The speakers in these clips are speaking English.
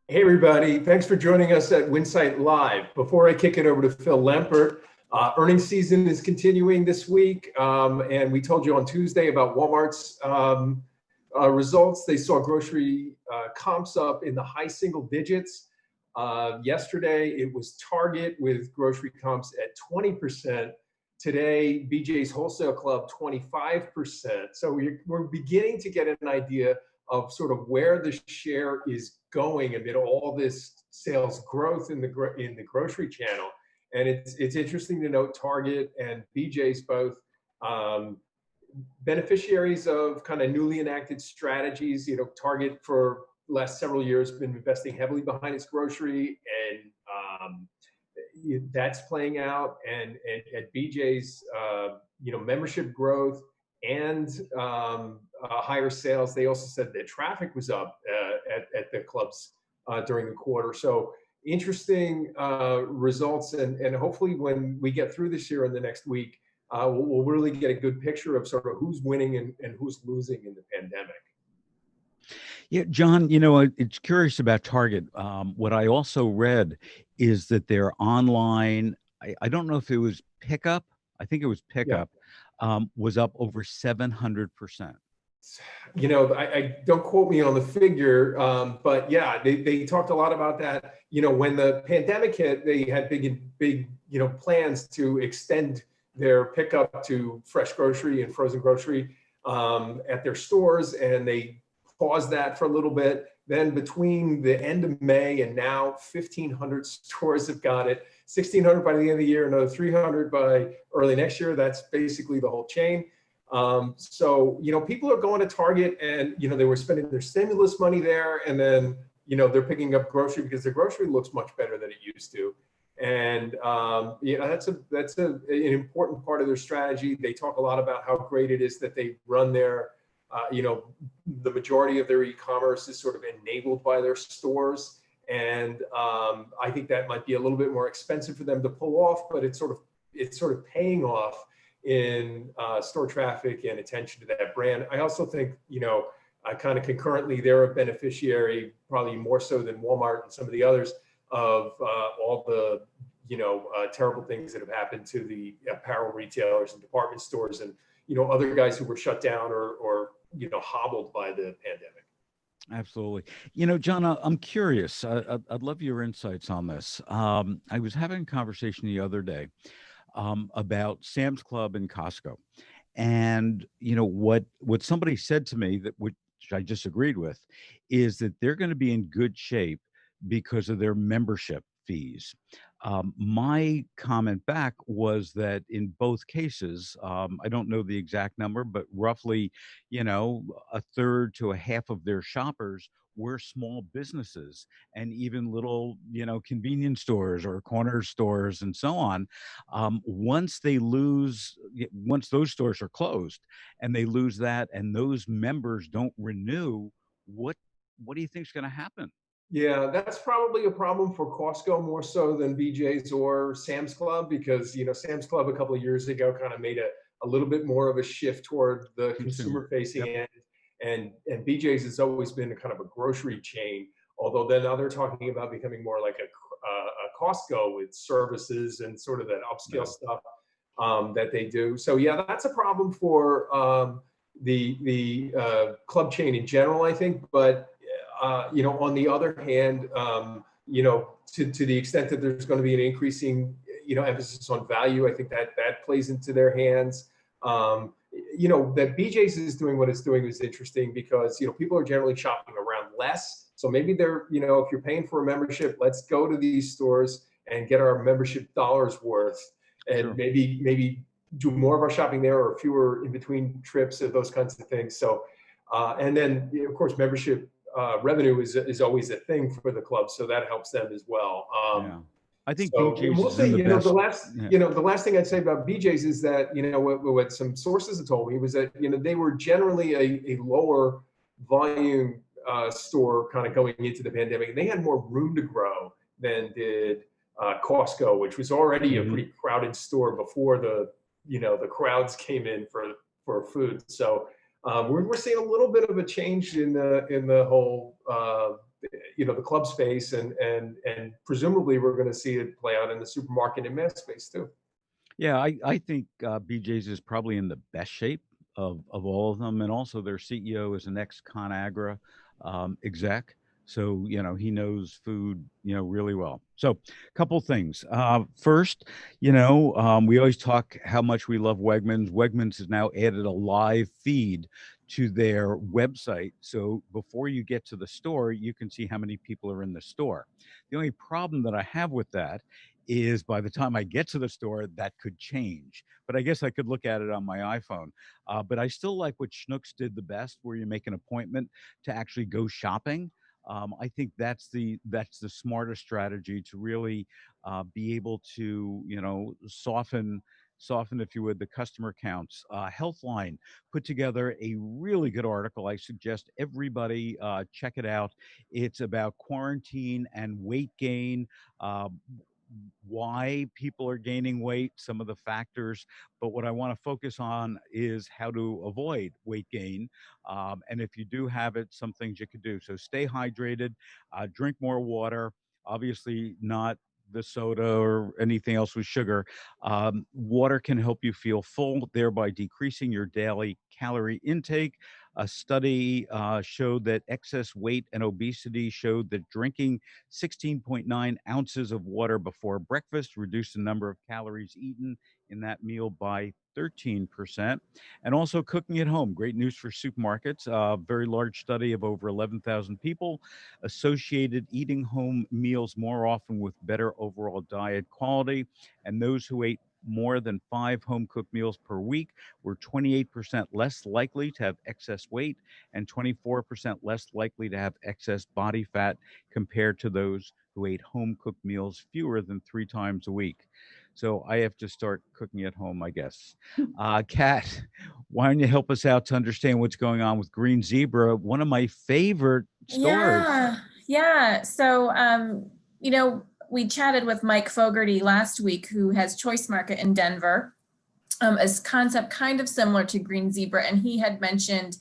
Hey, everybody. Thanks for joining us at Winsight Live. Before I kick it over to Phil Lempert, earnings season is continuing this week. And we told you on Tuesday about Walmart's results. They saw grocery comps up in the high single digits. Yesterday, it was Target with grocery comps at 20%. Today, BJ's Wholesale Club, 25%. So we're beginning to get an idea of sort of where the share is going amid all this sales growth in the grocery channel. And it's interesting to note Target and BJ's both um, beneficiaries of kind of newly enacted strategies. Target for the last several years been investing heavily behind its grocery, and that's playing out. And at BJ's, membership growth and higher sales. They also said that traffic was up at the clubs during the quarter. So interesting results, and hopefully when we get through this year in the next week, we'll really get a good picture of sort of who's winning and who's losing in the pandemic. Yeah, John, it's curious about Target. What I also read is that their online, I don't know if it was pickup, I think it was Yeah. pickup, was up over 700%. I don't quote me on the figure, but yeah, they talked a lot about that. When the pandemic hit, they had big, plans to extend their pickup to fresh grocery and frozen grocery at their stores, and they paused that for a little bit. Then between the end of May and now, 1,500 stores have got it. 1,600 by the end of the year, another 300 by early next year. That's basically the whole chain. So people are going to Target, and they were spending their stimulus money there, and then they're picking up grocery because their grocery looks much better than it used to. And that's an important part of their strategy. They talk a lot about how great it is that they run their the majority of their e-commerce is sort of enabled by their stores. And I think that might be a little bit more expensive for them to pull off, but it's sort of paying off in store traffic and attention to that brand. I also think, kind of concurrently, they're a beneficiary, probably more so than Walmart and some of the others, of all the, terrible things that have happened to the apparel retailers and department stores and, other guys who were shut down or hobbled by the pandemic. Absolutely. John, I'm curious. I'd love your insights on this. I was having a conversation the other day about Sam's Club and Costco. And what somebody said to me, that which I disagreed with, is that they're going to be in good shape because of their membership fees. My comment back was that in both cases, I don't know the exact number, but roughly, a third to a half of their shoppers were small businesses and even little, convenience stores or corner stores and so on. Once those stores are closed and they lose that, and those members don't renew, what do you think is going to happen? Yeah, that's probably a problem for Costco more so than BJ's or Sam's Club, because Sam's Club a couple of years ago kind of made a little bit more of a shift toward the consumer Consumer. facing Yep. end, and BJ's has always been a kind of a grocery chain. Although then now they're talking about becoming more like a Costco with services and sort of that upscale Yeah. stuff that they do. So yeah, that's a problem for the club chain in general, I think, but on the other hand, to the extent that there's going to be an increasing, emphasis on value, I think that plays into their hands. That BJ's is doing what it's doing is interesting because, people are generally shopping around less. So maybe if you're paying for a membership, let's go to these stores and get our membership dollars worth, and Sure. maybe do more of our shopping there or fewer in between trips or those kinds of things. So, and then, of course, membership revenue is always a thing for the club, so that helps them as well. Yeah. I think So BJ's we'll is in see. the The best. last Yeah. the last thing I'd say about BJ's is that what some sources have told me was that they were generally a lower volume store kind of going into the pandemic, and they had more room to grow than did Costco, which was already a Mhm. pretty crowded store before the crowds came in for food. So we're seeing a little bit of a change in the whole the club space, and presumably we're going to see it play out in the supermarket and mass space too. Yeah, I think BJ's is probably in the best shape of all of them, and also their CEO is an ex-ConAgra exec, so he knows food really well. So, couple things. First, we always talk how much we love Wegmans. Wegmans has now added a live feed to their website, so before you get to the store, you can see how many people are in the store. The only problem that I have with that is by the time I get to the store, that could change. But I guess I could look at it on my iPhone. But I still like what Schnucks did the best, where you make an appointment to actually go shopping. I think that's the smarter strategy to really be able to soften, if you would, the customer counts. Healthline put together a really good article. I suggest everybody check it out. It's about quarantine and weight gain. Uh, why people are gaining weight, some of the factors. But what I want to focus on is how to avoid weight gain. And if you do have it, some things you could do. So stay hydrated, drink more water, obviously not the soda or anything else with sugar. Water can help you feel full, thereby decreasing your daily calorie intake. A study showed that excess weight and obesity showed that drinking 16.9 ounces of water before breakfast reduced the number of calories eaten in that meal by 13%. And also cooking at home. Great news for supermarkets. A very large study of over 11,000 people associated eating home meals more often with better overall diet quality. And those who ate more than 5 home cooked meals per week were 28% less likely to have excess weight and 24% less likely to have excess body fat compared to those who ate home cooked meals fewer than 3 times a week. So I have to start cooking at home, I guess. Kat, why don't you help us out to understand what's going on with Green Zebra, one of my favorite stores? Yeah. So, we chatted with Mike Fogarty last week, who has Choice Market in Denver, a concept kind of similar to Green Zebra. And he had mentioned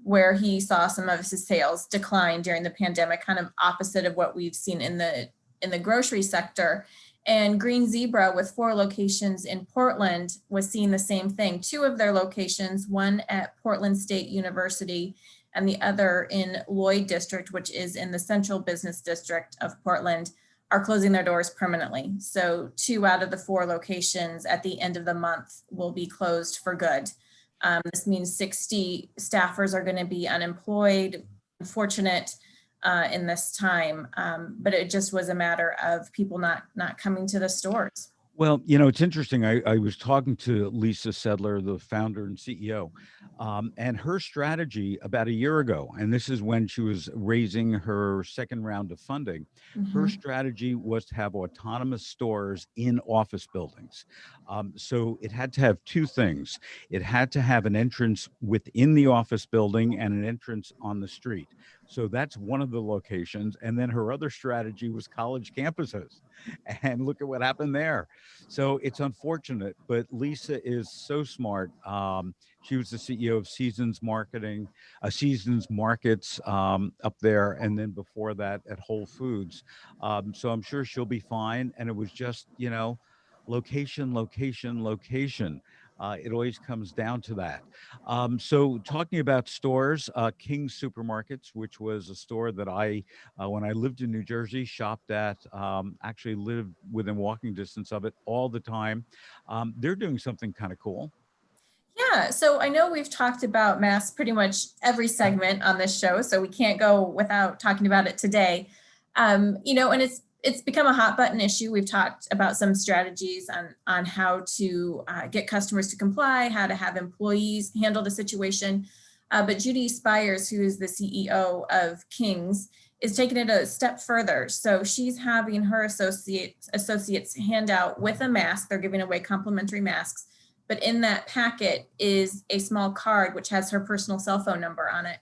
where he saw some of his sales decline during the pandemic, kind of opposite of what we've seen in the grocery sector. And Green Zebra, with 4 locations in Portland, was seeing the same thing. 2 of their locations, one at Portland State University and the other in Lloyd District, which is in the central business district of Portland, are closing their doors permanently. So 2 out of the 4 locations at the end of the month will be closed for good. This means 60 staffers are going to be unemployed. Unfortunate in this time, but it just was a matter of people not coming to the stores. Well, it's interesting. I was talking to Lisa Sedler, the founder and CEO, and her strategy about a year ago, and this is when she was raising her second round of funding, her strategy was to have autonomous stores in office buildings. So it had to have 2 things. It had to have an entrance within the office building and an entrance on the street. So that's one of the locations. And then her other strategy was college campuses. And look at what happened there. So it's unfortunate, but Lisa is so smart. She was the CEO of Seasons Marketing, Seasons Markets up there, and then before that at Whole Foods. So I'm sure she'll be fine. And it was just, location, location, location. It always comes down to that. So talking about stores, King's Supermarkets, which was a store that when I lived in New Jersey, shopped at, actually lived within walking distance of it all the time. They're doing something kind of cool. Yeah, so I know we've talked about masks pretty much every segment on this show, so we can't go without talking about it today. And it's become a hot button issue. We've talked about some strategies on how to get customers to comply, how to have employees handle the situation. But Judy Spires, who is the CEO of King's, is taking it a step further. So she's having her associates hand out with a mask. They're giving away complimentary masks. But in that packet is a small card which has her personal cell phone number on it.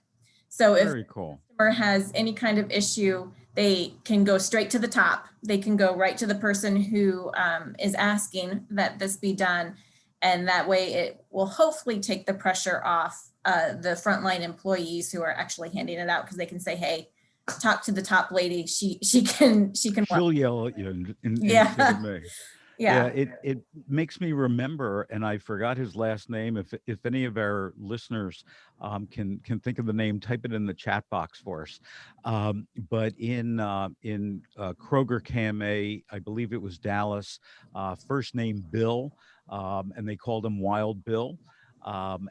So if a customer has any kind of issue, they can go straight to the top. They can go right to the person who is asking that this be done. And that way it will hopefully take the pressure off the frontline employees who are actually handing it out, because they can say, hey, talk to the top lady. She can She'll yell at you Yeah. instead of me. Yeah. It makes me remember, and I forgot his last name. If any of our listeners can think of the name, type it in the chat box for us. But in Kroger KMA, I believe it was Dallas, first name Bill, and they called him Wild Bill.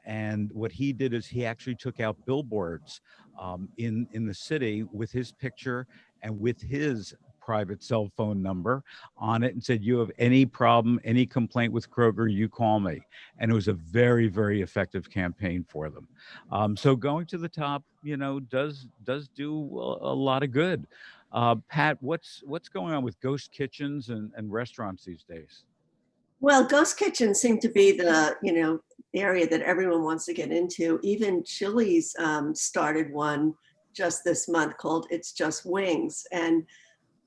And what he did is he actually took out billboards in the city with his picture and with his private cell phone number on it, and said, you have any problem, any complaint with Kroger, you call me. And it was a very, very effective campaign for them. So going to the top, does do a lot of good. Pat, what's going on with ghost kitchens and restaurants these days? Well, ghost kitchens seem to be the area that everyone wants to get into. Even Chili's started one just this month called It's Just Wings. And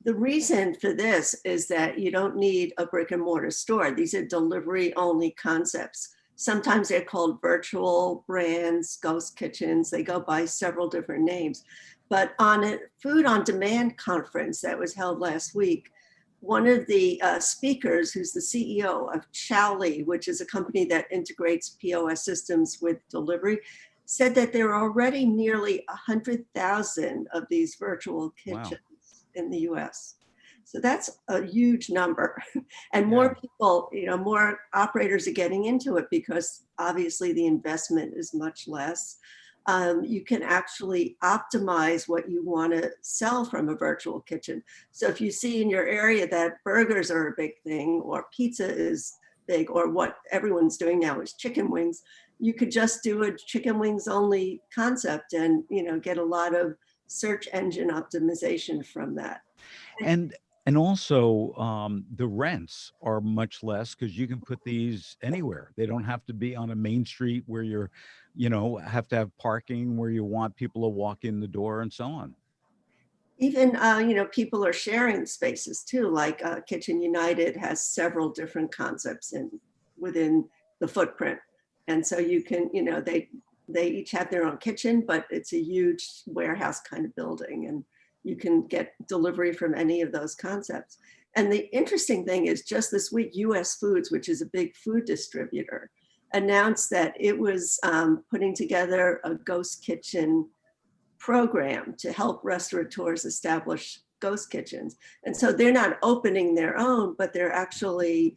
the reason for this is that you don't need a brick and mortar store. These are delivery only concepts. Sometimes they're called virtual brands, ghost kitchens. They go by several different names. But on a food on demand conference that was held last week, one of the speakers, who's the CEO of Chowly, which is a company that integrates POS systems with delivery, said that there are already nearly 100,000 of these virtual kitchens in the US. So that's a huge number. And more people, more operators are getting into it because obviously the investment is much less. You can actually optimize what you want to sell from a virtual kitchen. So if you see in your area that burgers are a big thing, or pizza is big, or what everyone's doing now is chicken wings, you could just do a chicken wings only concept and get a lot of search engine optimization from that. And also the rents are much less because you can put these anywhere. They don't have to be on a main street where you're, have to have parking where you want people to walk in the door and so on. Even, people are sharing spaces too, like Kitchen United has several different concepts within the footprint. And so you can, they each have their own kitchen, but it's a huge warehouse kind of building, and you can get delivery from any of those concepts. And the interesting thing is, just this week, US Foods, which is a big food distributor, announced that it was putting together a ghost kitchen program to help restaurateurs establish ghost kitchens. And so they're not opening their own, but they're actually,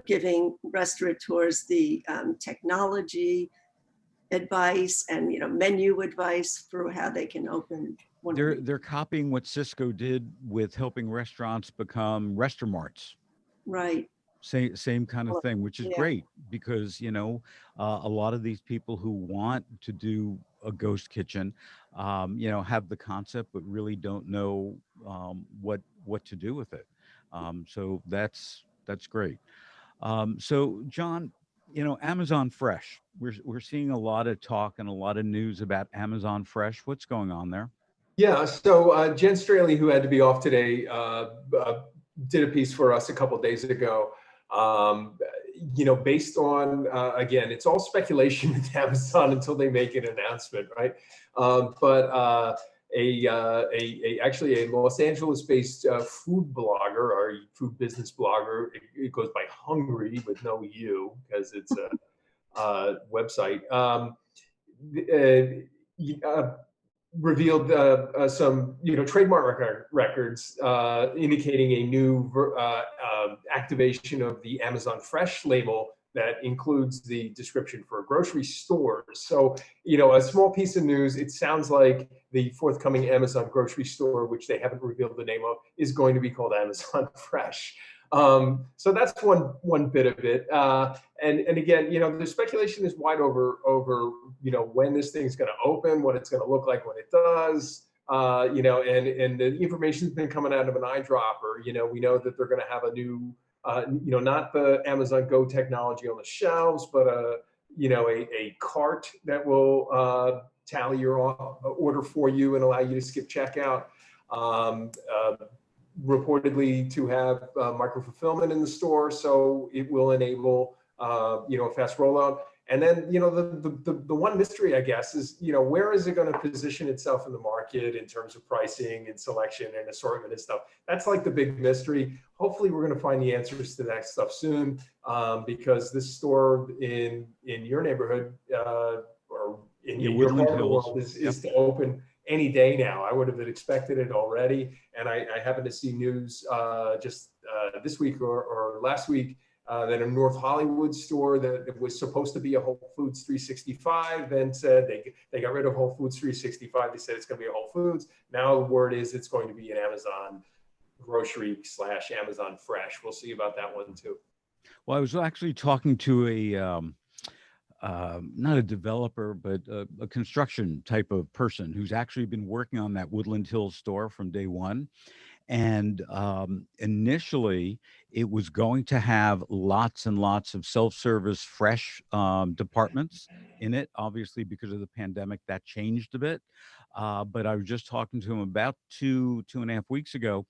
giving restaurateurs the technology advice and menu advice for how they can open. They're copying what Cisco did with helping restaurants become restaurants. Right. Same kind of thing, which is great because a lot of these people who want to do a ghost kitchen, have the concept but really don't know what to do with it. So that's great. So John, Amazon Fresh. We're seeing a lot of talk and a lot of news about Amazon Fresh. What's going on there? Yeah, so Jen Straley, who had to be off today, did a piece for us a couple of days ago. Based on, again, it's all speculation with Amazon until they make an announcement, right? But actually a Los Angeles-based food blogger, or food business blogger, it goes by Hungry with no U because it's a website. Revealed some, trademark records indicating a new activation of the Amazon Fresh label that includes the description for grocery stores. So, a small piece of news. It sounds like the forthcoming Amazon grocery store, which they haven't revealed the name of, is going to be called Amazon Fresh. So that's one bit of it. And again, the speculation is wide over when this thing's going to open, what it's going to look like when it does. And the information's been coming out of an eyedropper. We know that they're going to have a new, not the Amazon Go technology on the shelves, but a cart that will tally your order for you and allow you to skip checkout. Reportedly to have micro fulfillment in the store, so it will enable a fast rollout. And then, the one mystery, I guess, is, where is it going to position itself in the market in terms of pricing and selection and assortment and stuff? That's like the big mystery. Hopefully we're going to find the answers to that stuff soon, because this store in your neighborhood, or in your Woodland part of the Hills. world is to open any day now. I would have expected it already. And I happened to see news just this week or last week, that a North Hollywood store that was supposed to be a Whole Foods 365 then said they got rid of Whole Foods 365. They said it's going to be a Whole Foods. Now the word is it's going to be an Amazon grocery / Amazon Fresh. We'll see about that one too. Well, I was actually talking to not a developer, but a construction type of person who's actually been working on that Woodland Hills store from day one. And initially, it was going to have lots and lots of self-service fresh departments in it. Obviously, because of the pandemic, that changed a bit. But I was just talking to him about 2.5 weeks ago.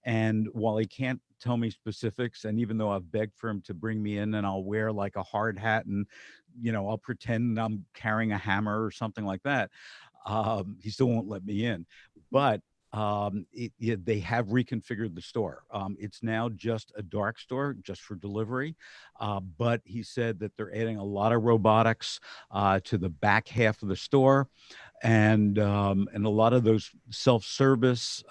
And while he can't tell me specifics, and even though I've begged for him to bring me in and I'll wear like a hard hat and, I'll pretend I'm carrying a hammer or something like that, he still won't let me in. But they have reconfigured the store. It's now just a dark store, just for delivery. But he said that they're adding a lot of robotics to the back half of the store, and a lot of those self-service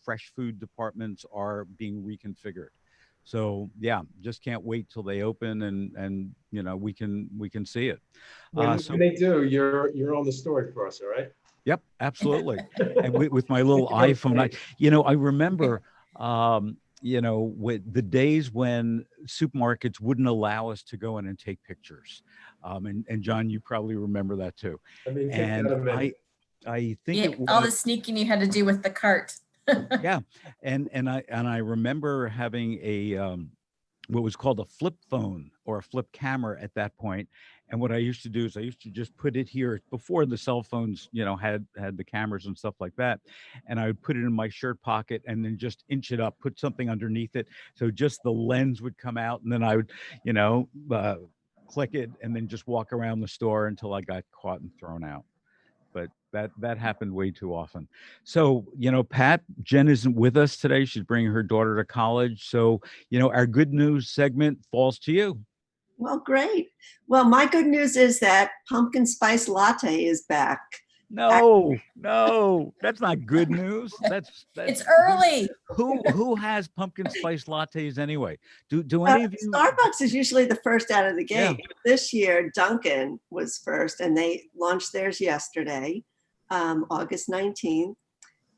fresh food departments are being reconfigured. So yeah, just can't wait till they open and we can see it. When they do, you're on the story for us, all right? Yep, absolutely. And with my little iPhone, I remember, with the days when supermarkets wouldn't allow us to go in and take pictures. And John, you probably remember that too. I mean, And I think it was all the sneaking you had to do with the cart. yeah. And I remember having a what was called a flip phone or a flip camera at that point. And what I used to do is I used to just put it here before the cell phones, had the cameras and stuff like that. And I would put it in my shirt pocket and then just inch it up, put something underneath it. So just the lens would come out, and then I would, click it and then just walk around the store until I got caught and thrown out. But that happened way too often. So, Pat, Jen isn't with us today. She's bringing her daughter to college. So, our good news segment falls to you. Well, great. Well, my good news is that pumpkin spice latte is back. No, that's not good news. That's it's early. Who has pumpkin spice lattes anyway? Do any of you? Starbucks is usually the first out of the gate. Yeah. This year, Dunkin' was first, and they launched theirs yesterday, August 19th.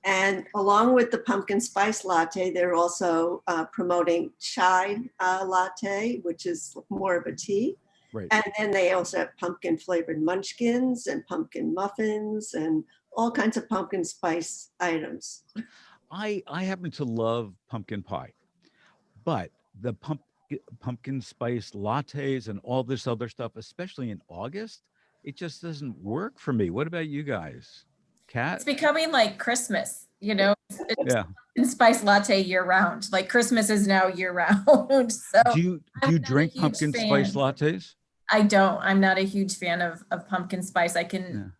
And along with the pumpkin spice latte, they're also promoting chai latte, which is more of a tea. Right. And then they also have pumpkin flavored munchkins and pumpkin muffins and all kinds of pumpkin spice items. I happen to love pumpkin pie, but the pumpkin spice lattes and all this other stuff, especially in August, it just doesn't work for me. What about you guys? Kat? It's becoming like Christmas, Yeah. pumpkin spice latte year round. Like Christmas is now year round. So Do you drink pumpkin spice lattes? I don't. I'm not a huge fan of pumpkin spice. I can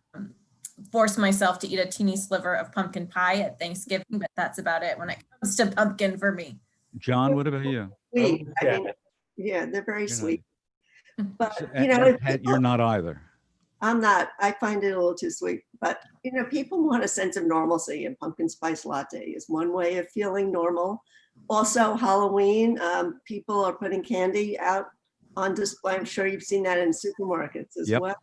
force myself to eat a teeny sliver of pumpkin pie at Thanksgiving, but that's about it when it comes to pumpkin for me. John, what about you? Sweet. Yeah, they're very sweet. But you're not either. I'm not. I find it a little too sweet. But people want a sense of normalcy, and pumpkin spice latte is one way of feeling normal. Also, Halloween, people are putting candy out on display. I'm sure you've seen that in supermarkets as well.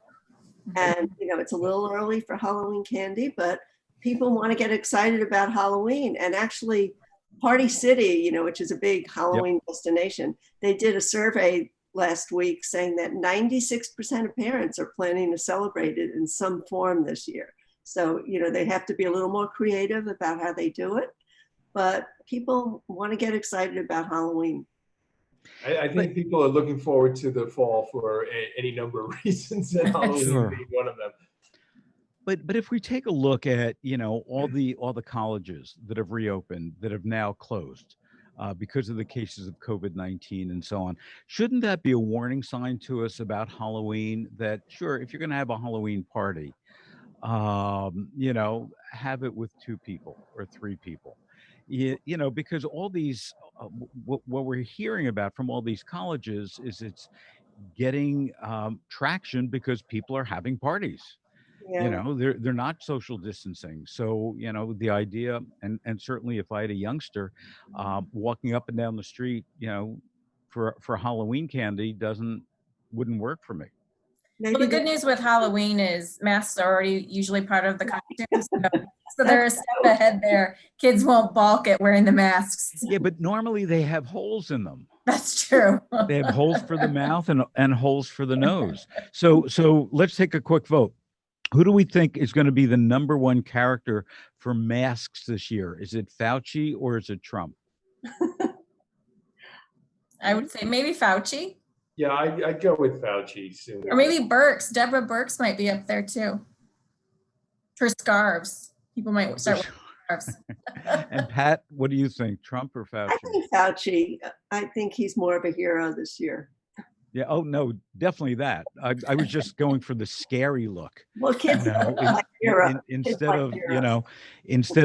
And it's a little early for Halloween candy, but people want to get excited about Halloween. And actually, Party City, which is a big Halloween destination, they did a survey last week saying that 96% of parents are planning to celebrate it in some form this year. So, they have to be a little more creative about how they do it, but people want to get excited about Halloween. I think people are looking forward to the fall for any number of reasons, and Halloween being one of them. But if we take a look at all the colleges that have reopened that have now closed, because of the cases of COVID-19 and so on. Shouldn't that be a warning sign to us about Halloween? That sure, if you're going to have a Halloween party, have it with 2 people or 3 people. Because all these, what we're hearing about from all these colleges is it's getting traction because people are having parties. Yeah. They're not social distancing. So, the idea, and certainly if I had a youngster walking up and down the street, for Halloween candy wouldn't work for me. Well, Maybe the good news with Halloween is masks are already usually part of the costumes. So they're a step ahead there. Kids won't balk at wearing the masks. Yeah, but normally they have holes in them. That's true. They have holes for the mouth and holes for the nose. So let's take a quick vote. Who do we think is going to be the number 1 character for masks this year? Is it Fauci or is it Trump? I would say maybe Fauci. Yeah, I'd go with Fauci sooner. Or maybe Birx. Deborah Birx might be up there too. For scarves. People might start wearing scarves. And Pat, what do you think, Trump or Fauci? I think Fauci. I think he's more of a hero this year. Yeah. Oh no, definitely that. I was just going for the scary look. Well, kids like hero. Instead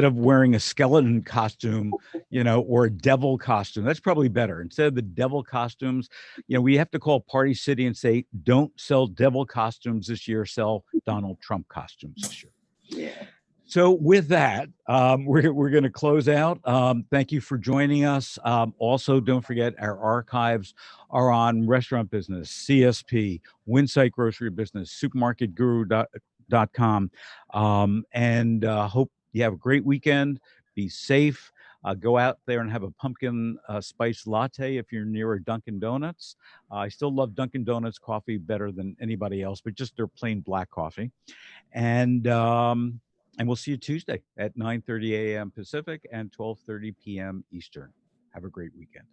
of wearing a skeleton costume, or a devil costume. That's probably better. Instead of the devil costumes, we have to call Party City and say, don't sell devil costumes this year. Sell Donald Trump costumes this year. Yeah. So with that, we're going to close out. Thank you for joining us. Also, don't forget our archives are on Restaurant Business, CSP, Winsight Grocery Business, supermarketguru.com. And hope you have a great weekend. Be safe. Go out there and have a pumpkin spice latte if you're near a Dunkin' Donuts. I still love Dunkin' Donuts coffee better than anybody else, but just their plain black coffee. And we'll see you Tuesday at 9:30 a.m. Pacific and 12:30 p.m. Eastern. Have a great weekend.